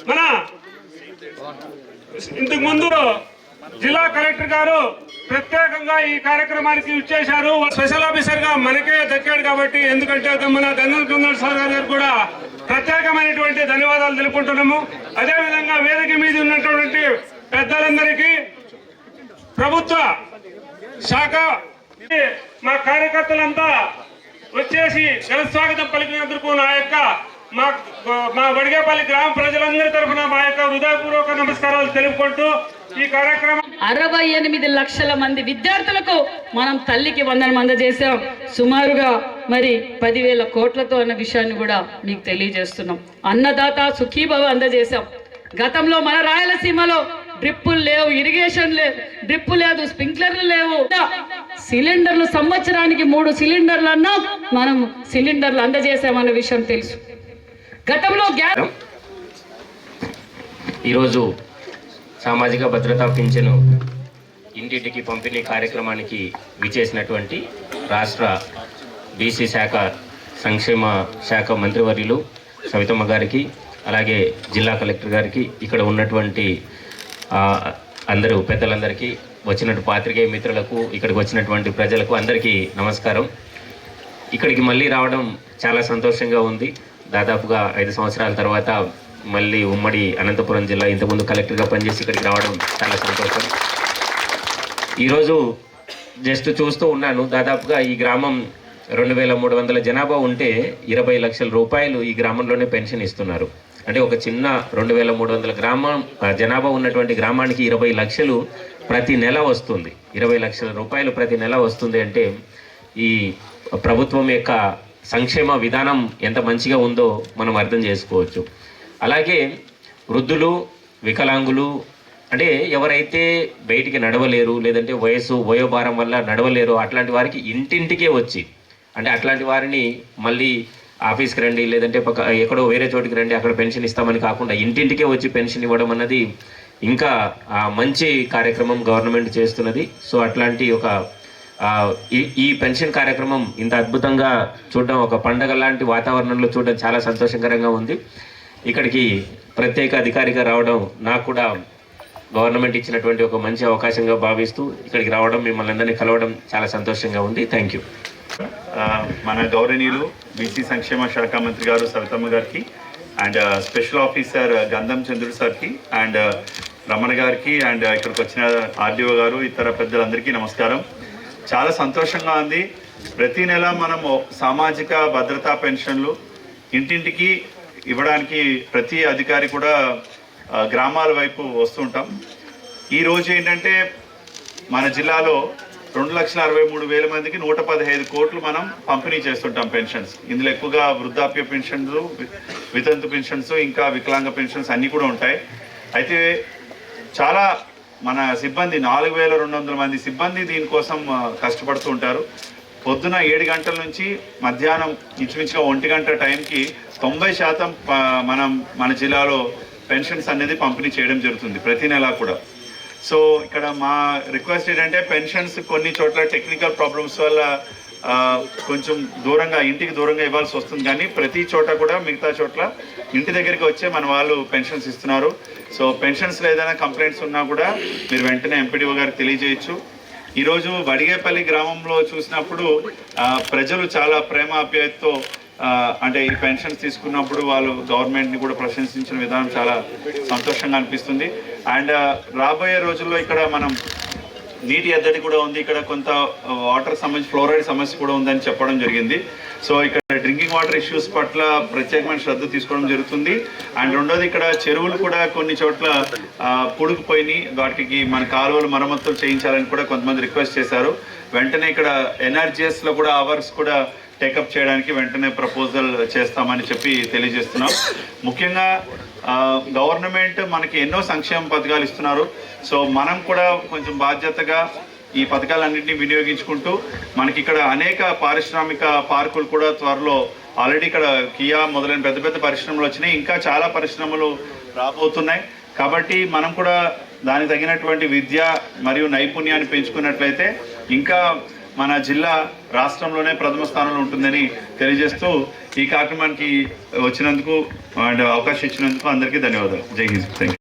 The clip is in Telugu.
మన ఇంతకు ముందు జిల్లా కలెక్టర్ గారు ప్రత్యేకంగా ఈ కార్యక్రమానికి ఇచ్చేశారు. స్పెషల్ ఆఫీసర్ గా మనకే దక్కాడు కాబట్టి, ఎందుకంటే మన గంగల్ సార్ గారు కూడా ప్రత్యేకమైనటువంటి ధన్యవాదాలు తెలుపుకుంటున్నాము. అదేవిధంగా వేదిక మీద ఉన్నటువంటి పెద్దలందరికీ, ప్రభుత్వ శాఖ మా కార్యకర్తలంతా వచ్చేసి ఘనస్వాగతం పలికినందుకు నా యొక్క మా వడిగేపల్లి గ్రామ ప్రజలందరి తరఫున మా యొక్క హృదయపూర్వక నమస్కారాలు తెలుపుకుంటూ ఈ కార్యక్రమం 68 లక్షల మంది విద్యార్థులకు మనం తల్లికి వందనం అందజేశాం. సుమారుగా మరి 10,000 కోట్లతో అన్న విషయాన్ని కూడా మీకు తెలియజేస్తున్నాం. అన్నదాత సుఖీభవ అందజేశాం. గతంలో మన రాయలసీమలో డ్రిప్పులు లేవు, ఇరిగేషన్ లేదు, డ్రిప్పు లేదు, స్ప్రింక్లర్లు లేవు. సిలిండర్లు సంవత్సరానికి 3 సిలిండర్లు అన్నా మనం సిలిండర్లు అందజేసామన్న విషయం తెలుసు. గతంలో ఈరోజు సామాజిక భద్రతా పింఛను ఇంటింటికి పంపిణీ కార్యక్రమానికి విచేసినటువంటి రాష్ట్ర బీసీ శాఖ సంక్షేమ శాఖ మంత్రివర్యులు సవితమ్మ గారికి, అలాగే జిల్లా కలెక్టర్ గారికి, ఇక్కడ ఉన్నటువంటి అందరూ పెద్దలందరికీ, వచ్చినట్టు పాత్రికేయ మిత్రులకు, ఇక్కడికి వచ్చినటువంటి ప్రజలకు అందరికీ నమస్కారం. ఇక్కడికి మళ్ళీ రావడం చాలా సంతోషంగా ఉంది. దాదాపుగా 5 సంవత్సరాల తర్వాత మళ్ళీ ఉమ్మడి అనంతపురం జిల్లా, ఇంతకుముందు కలెక్టర్గా పనిచేసి ఇక్కడికి రావడం చాలా సంతోషం. ఈరోజు జస్ట్ చూస్తూ ఉన్నాను, దాదాపుగా ఈ గ్రామం 2300 జనాభా ఉంటే 20 లక్షల రూపాయలు ఈ గ్రామంలోనే పెన్షన్ ఇస్తున్నారు. అంటే ఒక చిన్న 2300 గ్రామం జనాభా ఉన్నటువంటి గ్రామానికి 20 లక్షలు ప్రతి నెల వస్తుంది. 20 లక్షల రూపాయలు ప్రతి నెల వస్తుంది అంటే ఈ ప్రభుత్వం యొక్క సంక్షేమ విధానం ఎంత మంచిగా ఉందో మనం అర్థం చేసుకోవచ్చు. అలాగే వృద్ధులు, వికలాంగులు, అంటే ఎవరైతే బయటికి నడవలేరు, లేదంటే వయోభారం వల్ల నడవలేరు, అట్లాంటి వారికి ఇంటింటికే వచ్చి, అంటే అట్లాంటి వారిని మళ్ళీ ఆఫీస్కి రండి, లేదంటే ఎక్కడో వేరే చోటికి రండి అక్కడ పెన్షన్ ఇస్తామని కాకుండా ఇంటింటికే వచ్చి పెన్షన్ ఇవ్వడం అన్నది ఇంకా మంచి కార్యక్రమం గవర్నమెంట్ చేస్తున్నది. సో అట్లాంటి ఒక ఈ పెన్షన్ కార్యక్రమం ఇంత అద్భుతంగా చూడడం, ఒక పండగ లాంటి వాతావరణంలో చూడడం చాలా సంతోషకరంగా ఉంది. ఇక్కడికి ప్రత్యేక అధికారిగా రావడం నాకు కూడా గవర్నమెంట్ ఇచ్చినటువంటి ఒక మంచి అవకాశంగా భావిస్తూ ఇక్కడికి రావడం, మిమ్మల్ని అందరినీ కలవడం చాలా సంతోషంగా ఉంది. Thank you. మన గౌరవనీయులు బీసీ సంక్షేమ శాఖ మంత్రి గారు సవితమ్మ గారికి, and special officer Gandham Chandrudu సార్కి, అండ్ రమణ గారికి, అండ్ ఇక్కడికి వచ్చిన ఆర్డీఓ గారు, ఇతర పెద్దలందరికీ నమస్కారం. చాలా సంతోషంగా ఉంది. ప్రతి నెల మనము సామాజిక భద్రతా పెన్షన్లు ఇంటింటికి ఇవ్వడానికి ప్రతి అధికారి కూడా గ్రామాల వైపు వస్తుంటాం. ఈరోజు ఏంటంటే మన జిల్లాలో 2,63,000 మందికి 115 కోట్లు మనం పంపిణీ చేస్తుంటాం పెన్షన్స్. ఇందులో ఎక్కువగా వృద్ధాప్య పెన్షన్స్, వితంతు పెన్షన్స్, ఇంకా వికలాంగ పెన్షన్స్ అన్నీ కూడా ఉంటాయి. అయితే చాలా మన సిబ్బంది 4,200 మంది సిబ్బంది దీనికోసం కష్టపడుతూ ఉంటారు. పొద్దున 7 గంటల నుంచి మధ్యాహ్నం ఇంచుమించుగా 1 గంట టైంకి 90% మన జిల్లాలో పెన్షన్స్ అనేది పంపిణీ చేయడం జరుగుతుంది ప్రతి నెల కూడా. సో ఇక్కడ మా రిక్వెస్ట్ ఏంటంటే పెన్షన్స్ కొన్ని చోట్ల టెక్నికల్ ప్రాబ్లమ్స్ వల్ల కొంచెం ఇంటికి దూరంగా ఇవ్వాల్సి వస్తుంది, కానీ ప్రతి చోట కూడా మిగతా చోట్ల ఇంటి దగ్గరికి వచ్చే మన వాళ్ళు పెన్షన్స్ ఇస్తున్నారు. సో పెన్షన్స్లో ఏదైనా కంప్లైంట్స్ ఉన్నా కూడా మీరు వెంటనే ఎంపీడీఓ గారికి తెలియజేయచ్చు. ఈరోజు వడిగేపల్లి గ్రామంలో చూసినప్పుడు ప్రజలు చాలా ప్రేమ ఆప్యాయతతో అంటే ఈ పెన్షన్స్ తీసుకున్నప్పుడు వాళ్ళు గవర్నమెంట్ని కూడా ప్రశంసించిన విధానం చాలా సంతోషంగా అనిపిస్తుంది. అండ్ రాబోయే రోజుల్లో ఇక్కడ మనం నీటి ఎద్దడి కూడా ఉంది, ఇక్కడ కొంత వాటర్ సమస్య, ఫ్లోరైడ్ సమస్య కూడా ఉందని చెప్పడం జరిగింది. సో ఇక్కడ డ్రింకింగ్ వాటర్ ఇష్యూస్ పట్ల ప్రత్యేకమైన శ్రద్ధ తీసుకోవడం జరుగుతుంది. అండ్ రెండోది ఇక్కడ చెరువులు కూడా కొన్ని చోట్ల పుడుకుపోయినాయి, వాటికి మన కాలువలు మరమ్మతులు చేయించాలని కూడా కొంతమంది రిక్వెస్ట్ చేశారు. వెంటనే ఇక్కడ ఎన్ఆర్జీఎస్లో కూడా అవర్స్ కూడా టేకప్ చేయడానికి వెంటనే ప్రపోజల్ చేస్తామని చెప్పి తెలియజేస్తున్నాం. ముఖ్యంగా గవర్నమెంట్ మనకి ఎన్నో సంక్షేమ పథకాలు ఇస్తున్నారు. సో మనం కూడా కొంచెం బాధ్యతగా ఈ పథకాలన్నింటినీ వినియోగించుకుంటూ మనకి ఇక్కడ అనేక పారిశ్రామిక పార్కులు కూడా త్వరలో ఆల్రెడీ ఇక్కడ కియా మొదలైన పెద్ద పెద్ద పరిశ్రమలు వచ్చినాయి, ఇంకా చాలా పరిశ్రమలు రాబోతున్నాయి. కాబట్టి మనం కూడా దానికి తగినటువంటి విద్య మరియు నైపుణ్యాన్ని పెంచుకున్నట్లయితే ఇంకా మన జిల్లా రాష్ట్రంలోనే ప్రథమ స్థానంలో ఉంటుందని తెలియజేస్తూ ఈ కార్యక్రమానికి వచ్చినందుకు అండ్ అవకాశం ఇచ్చినందుకు అందరికీ ధన్యవాదాలు. జై హింద్. Thank you.